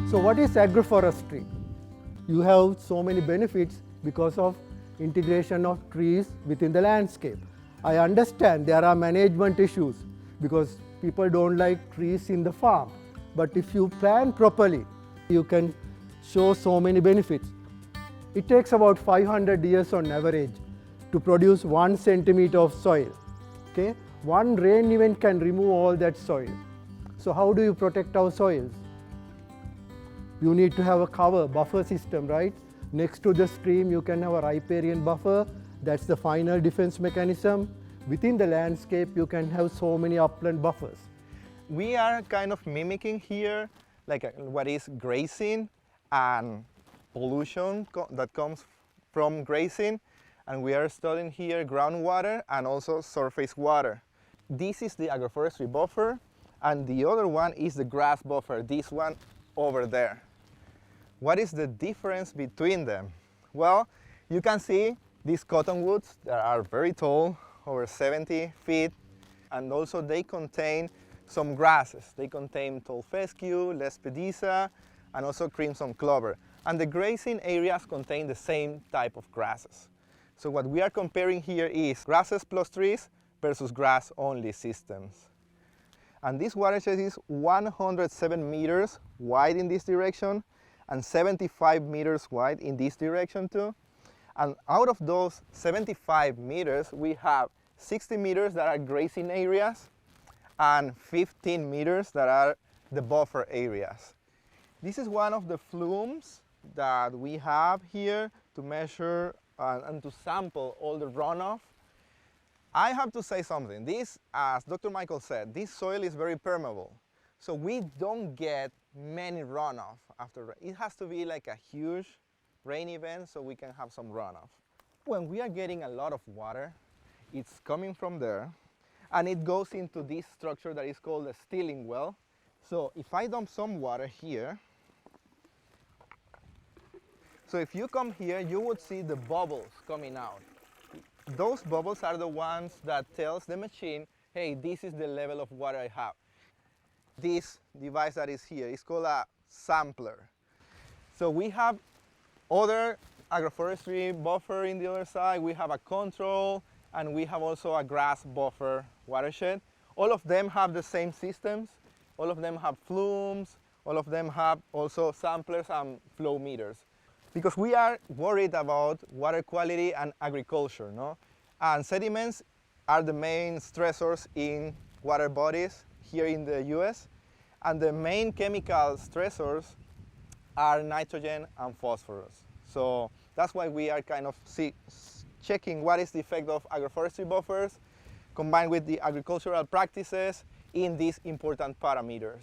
So what is agroforestry? You have so many benefits because of integration of trees within the landscape. I understand there are management issues because people don't like trees in the farm. But if you plan properly, you can show so many benefits. It takes about 500 years on average to produce 1 centimeter of soil. Okay? One rain event can remove all that soil. So how do you protect our soils? You need to have a cover, buffer system, right? Next to the stream, you can have a riparian buffer. That's the final defense mechanism. Within the landscape, you can have so many upland buffers. We are kind of mimicking here what is grazing and pollution that comes from grazing, and we are studying here groundwater and also surface water. This is the agroforestry buffer, and the other one is the grass buffer, this one over there. What is the difference between them? Well, you can see these cottonwoods that are very tall, over 70 feet, and also they contain some grasses. They contain tall fescue, lespedeza, and also crimson clover. And the grazing areas contain the same type of grasses. So what we are comparing here is grasses plus trees versus grass-only systems. And this watershed is 107 meters wide in this direction and 75 meters wide in this direction too. And out of those 75 meters, we have 60 meters that are grazing areas and 15 meters that are the buffer areas. This is one of the flumes that we have here to measure and to sample all the runoff. I have to say something. This, as Dr. Michael said, this soil is very permeable. So we don't get many runoff after. It has to be like a huge rain event so we can have some runoff. When we are getting a lot of water, it's coming from there and it goes into this structure that is called a stealing well. So if I dump some water here, so if you come here, you would see the bubbles coming out. Those bubbles are the ones that tells the machine, hey, this is the level of water I have. This device that is here is called a sampler. So we have other agroforestry buffer in the other side. We have a control, and we have also a grass buffer watershed. All of them have the same systems. All of them have flumes. All of them have also samplers and flow meters. Because we are worried about water quality and agriculture, no? And sediments are the main stressors in water bodies here in the US. And the main chemical stressors are nitrogen and phosphorus. So that's why we are kind of checking what is the effect of agroforestry buffers combined with the agricultural practices in these important parameters.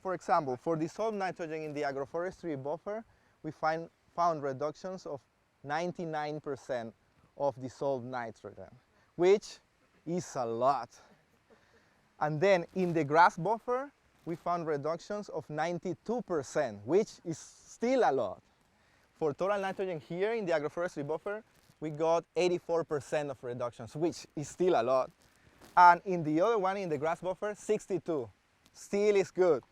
For example, for dissolved nitrogen in the agroforestry buffer, we found reductions of 99% of dissolved nitrogen, which is a lot. And then in the grass buffer, we found reductions of 92%, which is still a lot. For total nitrogen here in the agroforestry buffer, we got 84% of reductions, which is still a lot. And in the other one, in the grass buffer, 62. Still is good.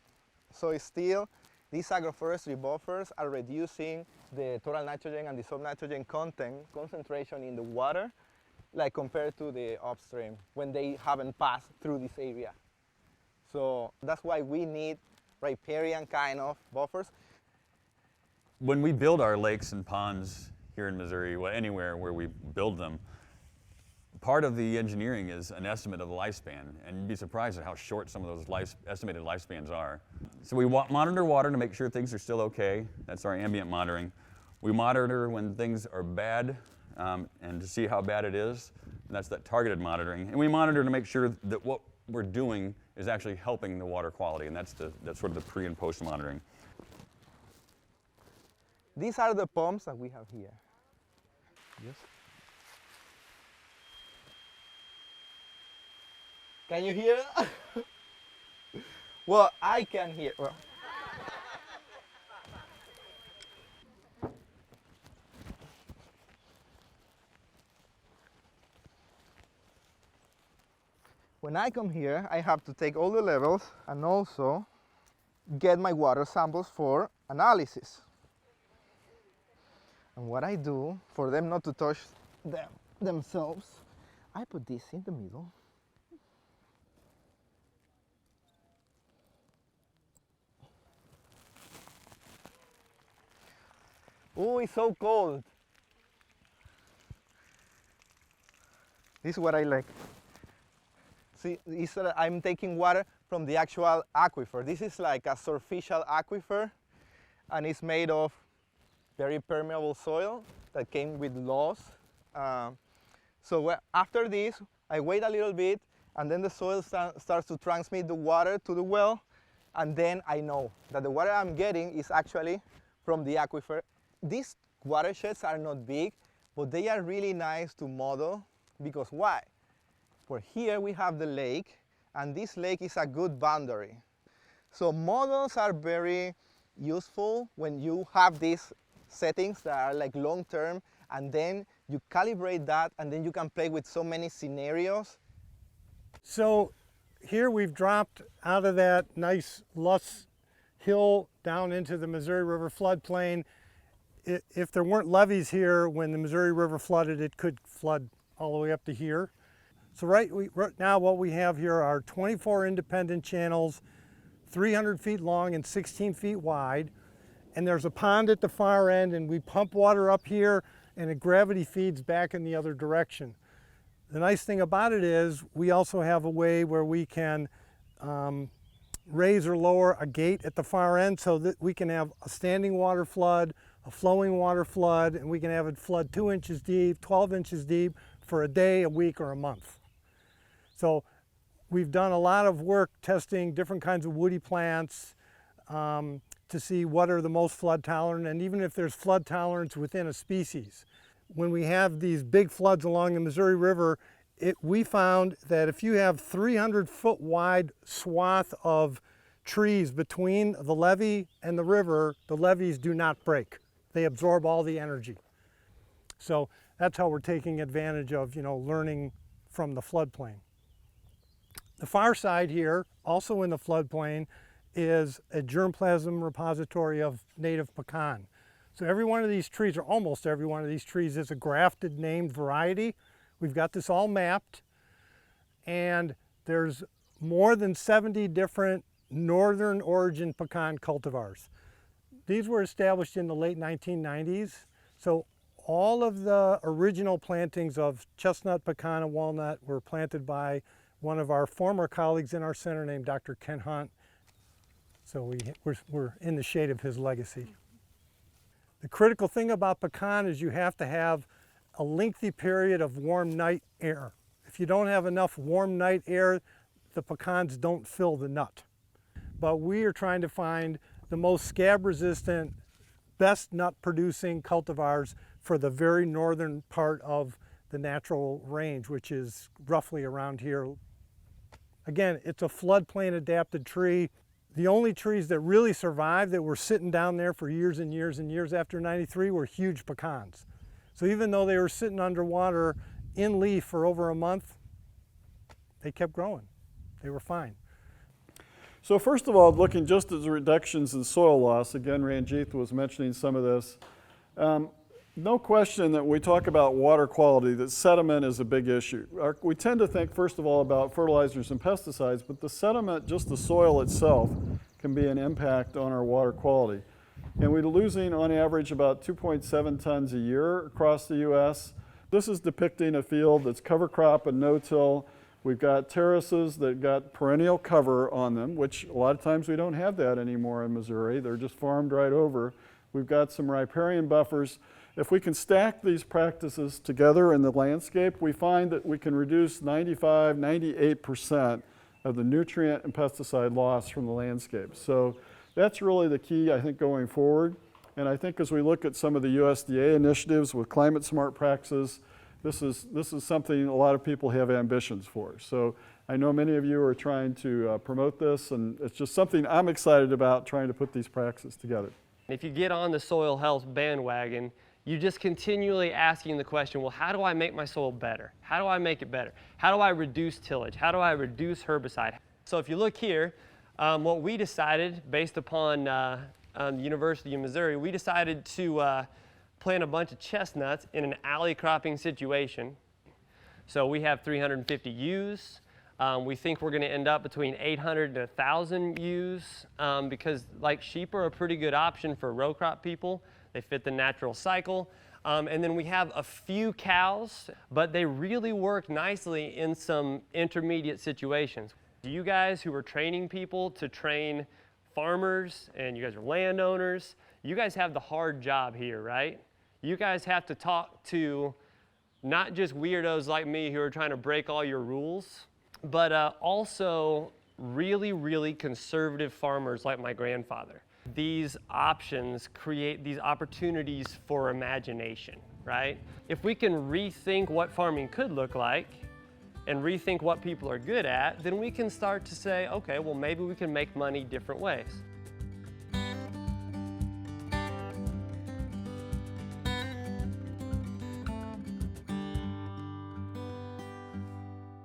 So it's still, these agroforestry buffers are reducing the total nitrogen and dissolved nitrogen concentration in the water, like compared to the upstream when they haven't passed through this area. So that's why we need riparian kind of buffers. When we build our lakes and ponds here in Missouri, well, anywhere where we build them, part of the engineering is an estimate of the lifespan, and you'd be surprised at how short some of those estimated lifespans are. So we monitor water to make sure things are still okay. That's our ambient monitoring. We monitor when things are bad and to see how bad it is, and that's that targeted monitoring. And we monitor to make sure that what we're doing is actually helping the water quality, and that's sort of the pre and post monitoring. These are the pumps that we have here. Yes. Can you hear? Well, I can hear. Well. When I come here, I have to take all the levels and also get my water samples for analysis. And what I do, for them not to touch themselves, I put this in the middle. Oh, it's so cold. This is what I like. See, I'm taking water from the actual aquifer. This is like a surficial aquifer, and it's made of very permeable soil that came with loss. So after this, I wait a little bit, and then the soil starts to transmit the water to the well, and then I know that the water I'm getting is actually from the aquifer. These watersheds are not big, but they are really nice to model, because why? For here we have the lake, and this lake is a good boundary. So models are very useful when you have these settings that are like long-term, and then you calibrate that, and then you can play with so many scenarios. So here we've dropped out of that nice lush hill down into the Missouri River floodplain. If there weren't levees here, when the Missouri River flooded, it could flood all the way up to here. So right now what we have here are 24 independent channels, 300 feet long and 16 feet wide. And there's a pond at the far end, and we pump water up here, and it gravity feeds back in the other direction. The nice thing about it is we also have a way where we can raise or lower a gate at the far end, so that we can have a standing water flood, a flowing water flood, and we can have it flood 2 inches deep, 12 inches deep for a day, a week, or a month. So we've done a lot of work testing different kinds of woody plants to see what are the most flood tolerant, and even if there's flood tolerance within a species. When we have these big floods along the Missouri River, we found that if you have 300-foot wide swath of trees between the levee and the river, the levees do not break. They absorb all the energy. So that's how we're taking advantage of, learning from the floodplain. The far side here, also in the floodplain, is a germplasm repository of native pecan. So every one of these trees, or almost every one of these trees, is a grafted named variety. We've got this all mapped, and there's more than 70 different northern origin pecan cultivars. These were established in the late 1990s. So all of the original plantings of chestnut, pecan, and walnut were planted by one of our former colleagues in our center named Dr. Ken Hunt. So we're in the shade of his legacy. The critical thing about pecan is you have to have a lengthy period of warm night air. If you don't have enough warm night air, the pecans don't fill the nut. But we are trying to find the most scab-resistant, best nut-producing cultivars for the very northern part of the natural range, which is roughly around here. Again, it's a floodplain adapted tree. The only trees that really survived, that were sitting down there for years and years and years after '93, were huge pecans. So even though they were sitting underwater in leaf for over a month, they kept growing. They were fine. So first of all, looking just at the reductions in soil loss, again, Ranjith was mentioning some of this. No question that when we talk about water quality, that sediment is a big issue. We tend to think, first of all, about fertilizers and pesticides, but the sediment, just the soil itself, can be an impact on our water quality. And we're losing, on average, about 2.7 tons a year across the U.S. This is depicting a field that's cover crop and no-till. We've got terraces that got perennial cover on them, which a lot of times we don't have that anymore in Missouri. They're just farmed right over. We've got some riparian buffers. If we can stack these practices together in the landscape, we find that we can reduce 95, 98% of the nutrient and pesticide loss from the landscape. So that's really the key, I think, going forward. And I think as we look at some of the USDA initiatives with climate smart practices, this is something a lot of people have ambitions for. So I know many of you are trying to promote this, and it's just something I'm excited about, trying to put these practices together. If you get on the soil health bandwagon, you're just continually asking the question, well, how do I make my soil better? How do I make it better? How do I reduce tillage? How do I reduce herbicide? So if you look here, what we decided based upon the University of Missouri, we decided to plant a bunch of chestnuts in an alley cropping situation. So we have 350 ewes. We think we're going to end up between 800 and 1,000 ewes because, like, sheep are a pretty good option for row crop people. They fit the natural cycle. And then we have a few cows, but they really work nicely in some intermediate situations. You guys who are training people to train farmers, and you guys are landowners, you guys have the hard job here, right? You guys have to talk to not just weirdos like me who are trying to break all your rules, but also really, really conservative farmers like my grandfather. These options create these opportunities for imagination, right? If we can rethink what farming could look like and rethink what people are good at, then we can start to say, okay, well, maybe we can make money different ways.